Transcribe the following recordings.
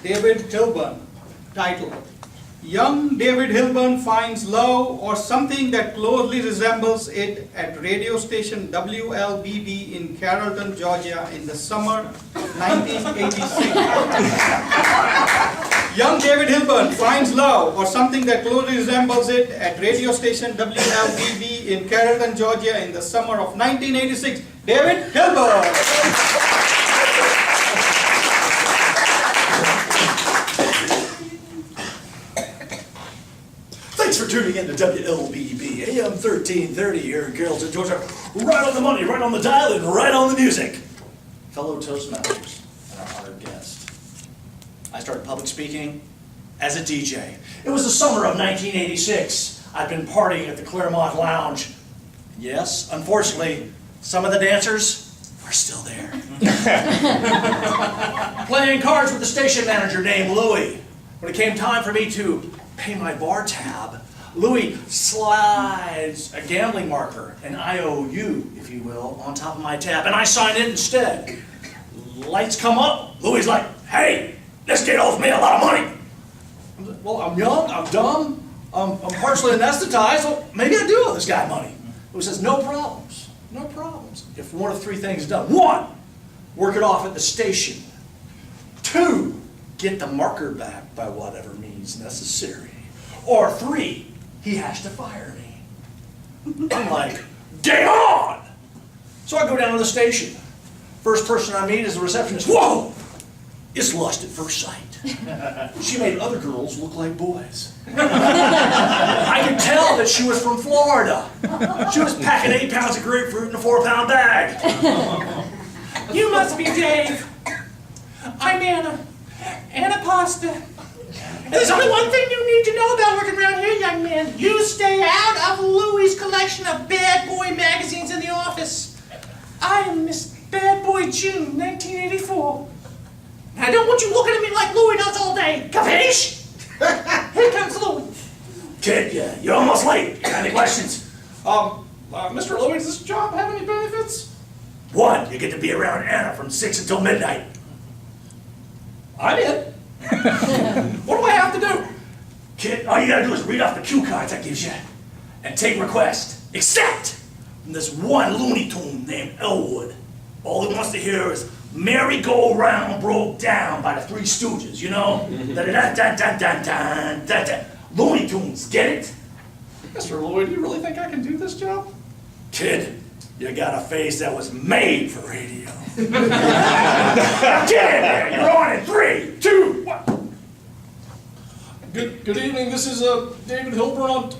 David Hilburn. Title: Young David Hilburn finds love or something that closely resembles it at radio station WLBB in Carrolton, Georgia in the summer 1986. Young David Hilburn finds love or something that closely resembles it at radio station WLBB in Carrolton, Georgia in the summer of 1986. David Hilburn. Thanks for tuning in to WLBB, AM 1330 here in Carrolton, Georgia. Right on the money, right on the dial, and right on the music. Fellow Toastmasters and our honored guest. I started public speaking as a DJ. It was the summer of 1986. I'd been partying at the Claremont Lounge. Yes, unfortunately, some of the dancers are still there. Playing cards with the station manager named Louie. When it came time for me to pay my bar tab, Louie slides a gambling marker, an IOU, if you will, on top of my tab, and I sign it instead. Lights come up, Louie's like, "Hey, this kid owes me a lot of money." I'm like, well, I'm young, I'm dumb, I'm partially anesthetized, well, maybe I do owe this guy money. Louie says, no problems, no problems. If one of three things is done: 1, work it off at the station. 2, get the marker back by whatever means necessary. Or 3, he has to fire me. I'm like, game on! So I go down to the station. First person I meet is the receptionist. Whoa! It's lust at first sight. She made other girls look like boys. I could tell that she was from Florida. She was packing 8 pounds of grapefruit in a 4-pound bag. You must be Dave. I'm Anna Pasta. And there's only one thing you need to know about working around here, young man. You stay out of Louie's collection of bad boy magazines in the office. I am Miss Bad Boy June, 1984. And I don't want you looking at me like Louie does all day. Capiche? Here comes Louie. Kid, you're almost late. You got any questions? Mr. Louie, does this job have any benefits? 1, you get to be around Anna from 6 until midnight. I'm in. What do I have to do? Kid, all you gotta do is read off the cue cards I gives you and take request. Except from this one Looney Tune named Elwood. All he wants to hear is "Merry-Go-Round Broke Down" by the Three Stooges, you know? Da-da-da-da-da-da-da-da. Looney Tunes, get it? Mr. Louie, do you really think I can do this job? Kid, you got a face that was made for radio. Now get in there, you're on in 3, 2, 1. Good evening, this is David Hilburn.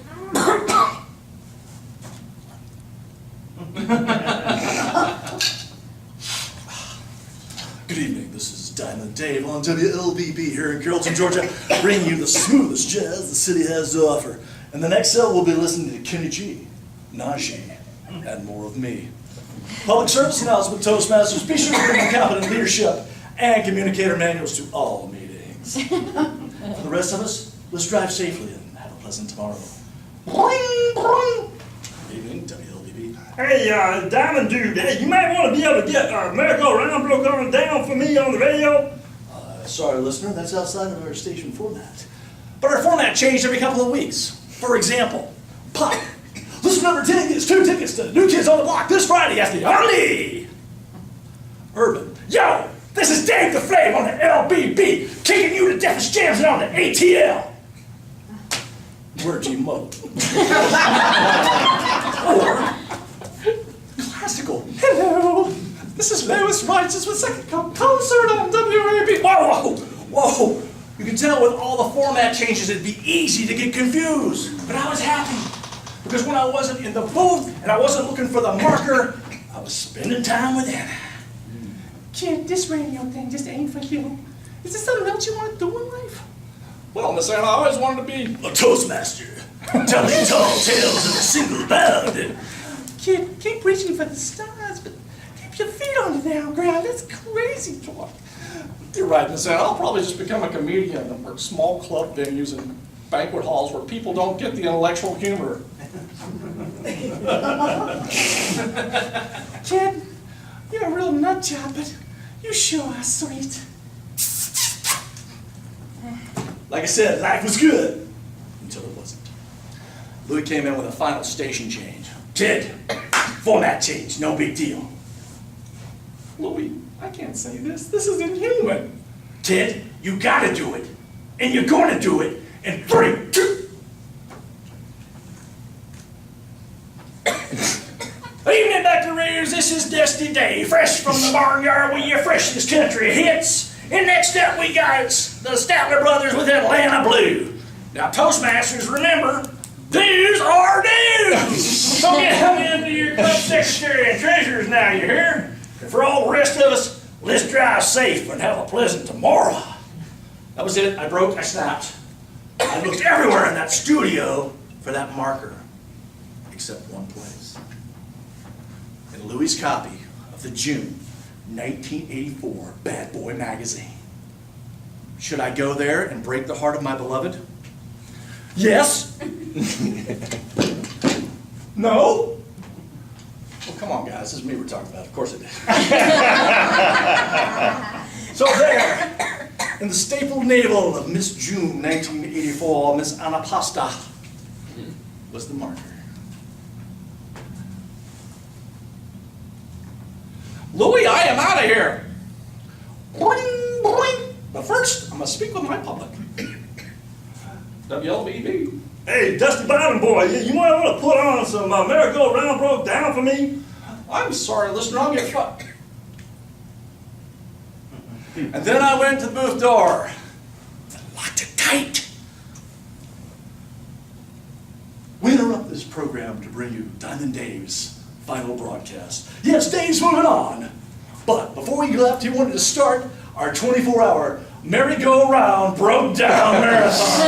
Good evening, this is Diamond Dave on WLBB here in Carrolton, Georgia, bringing you the smoothest jazz the city has to offer. And the next cell we'll be listening to Kenny G, Najee, and more of me. Public service announcement, Toastmasters. Be sure to bring your competent leadership and communicator manuals to all meetings. For the rest of us, let's drive safely and have a pleasant tomorrow. Good evening, WLBB. Hey, Diamond Dude, you might want to be able to get Merry-Go-Round Broke on down for me on the radio. Sorry, listener, that's outside of our station format. But our format changed every couple of weeks. For example, Pop. Listen number 10 gets 2 tickets to New Kids on the Block this Friday at the Omni. Urban. Yo, this is Dave the Flame on the LBB, kicking you to death as jams on the ATL. Word you mo. Or classical. Hello, this is Lewis Righteous with Second Concert on WAB. Whoa, whoa, whoa. You can tell with all the format changes it'd be easy to get confused. But I was happy. Because when I wasn't in the booth and I wasn't looking for the marker, I was spending time with Anna. Kid, this radio thing just ain't for you. Is this something else you want to do in life? Well, Miss Anna, I always wanted to be a Toastmaster, telling tall tales in a single bound. Kid, keep reaching for the stars, but keep your feet on the down ground. That's crazy talk. You're right, Miss Anna. I'll probably just become a comedian and work small club venues and banquet halls where people don't get the intellectual humor. Kid, you're a real nut job, but you sure are sweet. Like I said, life was good until it wasn't. Louis came in with a final station change. Kid, format change, no big deal. Louis, I can't say this. This is inhuman. Kid, you gotta do it. And you're gonna do it in 3, 2. Evening, Dr. Rears. This is Dusty Day, fresh from the barnyard with your freshest country hits. And next up we got the Statler Brothers with Atlanta Blue. Now, Toastmasters, remember, dues are dues. So get into your club secretary and treasurers now, you hear? And for all the rest of us, let's drive safe and have a pleasant tomorrow. That was it. I broke, I snapped. I looked everywhere in that studio for that marker, except one place. In Louis' copy of the June 1984 Bad Boy magazine. Should I go there and break the heart of my beloved? Yes. No. Well, come on, guys. This is me we're talking about. Of course it is. So there, in the stapled navel of Miss June 1984, Miss Anna Pasta was the marker. Louis, I am out of here. Boing, boing. But first, I must speak with my public. WLBB. Hey, Dusty Bottom Boy, you might want to put on some merry-go-round broke down for me? I'm sorry, listener, I'll get fucked. And then I went to the booth door and locked it tight. We interrupt this program to bring you Diamond Dave's final broadcast. Yes, Dave's moving on. But before we left, he wanted to start our 24-hour merry-go-round broke down marathon.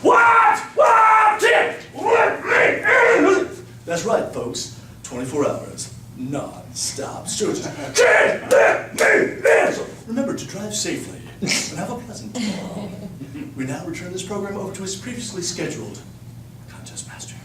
What? Let me in! That's right, folks. 24 hours, non-stop. Kid, let me in! So remember to drive safely and have a pleasant tomorrow. We now return this program over to its previously scheduled contest master.